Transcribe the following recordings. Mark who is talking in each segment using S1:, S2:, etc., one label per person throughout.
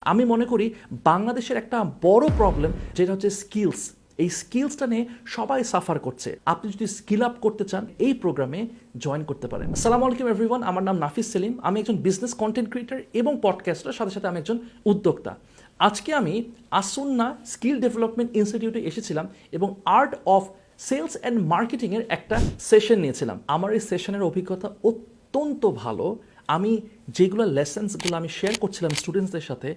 S1: আমি মনে করি বাংলাদেশের একটা বড় প্রবলেম যেটা হচ্ছে স্কিলস। এই স্কিলসটা নিয়ে সবাই সাফার করছে। আপনি যদি স্কিল আপ করতে চান এই প্রোগ্রামে জয়েন করতে পারেন। আসসালামু আলাইকুম এভরিওয়ান, আমার নাম নাফিস সেলিম। আমি একজন বিজনেস কন্টেন্ট ক্রিয়েটর এবং পডকাস্টার, সাথে সাথে আমি একজন উদ্যোক্তা। আজকে আমি আসুন্না স্কিল ডেভেলপমেন্ট ইনস্টিটিউটে এসেছিলাম এবং আর্ট অফ সেলস অ্যান্ড মার্কেটিংয়ের একটা সেশন নিয়েছিলাম। আমার এই সেশনের অভিজ্ঞতা অত্যন্ত ভালো। আমি যেগুলো লেসেন্সগুলো আমি শেয়ার করছিলাম স্টুডেন্টসদের সাথে,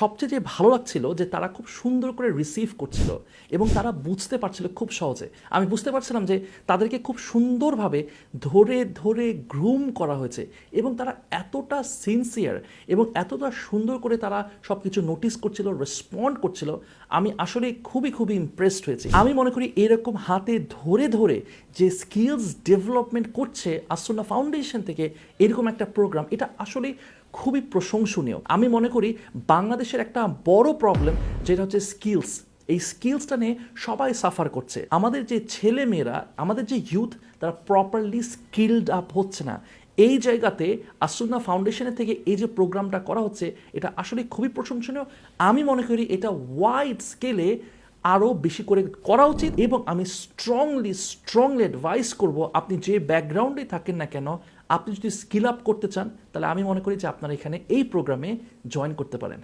S1: সবচেয়ে যে ভালো লাগছিল যে তারা খুব সুন্দর করে রিসিভ করছিল এবং তারা বুঝতে পারছিল খুব সহজে। আমি বুঝতে পারছিলাম যে তাদেরকে খুব সুন্দরভাবে ধরে ধরে গ্রুম করা হয়েছে এবং তারা এতটা সিনসিয়ার এবং এতটা সুন্দর করে তারা সব কিছু নোটিস করছিল, রেসপন্ড করছিল। আমি আসলে খুবই খুবই ইমপ্রেসড হয়েছি। আমি মনে করি এরকম হাতে ধরে ধরে যে স্কিলস ডেভেলপমেন্ট করছে আসুন্না ফাউন্ডেশন থেকে এরকম একটা প্রোগ্রাম, এটা আসলে খুবই প্রশংসনীয়। আমি মনে করি বাংলাদেশের একটা বড় প্রবলেম যেটা হচ্ছে স্কিলস। এই স্কিলসটা নিয়ে সবাই সাফার করছে। আমাদের যে ছেলে মেয়েরা, আমাদের যে ইউথ, তারা প্রপারলি স্কিলড আপ হচ্ছে না। এই জায়গাতে আসুন্না ফাউন্ডেশনের থেকে এই যে প্রোগ্রামটা করা হচ্ছে, এটা আসলে খুবই প্রশংসনীয়। আমি মনে করি এটা ওয়াইড স্কেলে আরও বেশি করে করা উচিত এবং আমি স্ট্রংলি অ্যাডভাইস করব, আপনি যে ব্যাকগ্রাউন্ডে থাকেন না কেন, আপনি যদি স্কিল আপ করতে চান তাহলে আমি মনে করি যে আপনারা এখানে এই প্রোগ্রামে জয়েন করতে পারেন।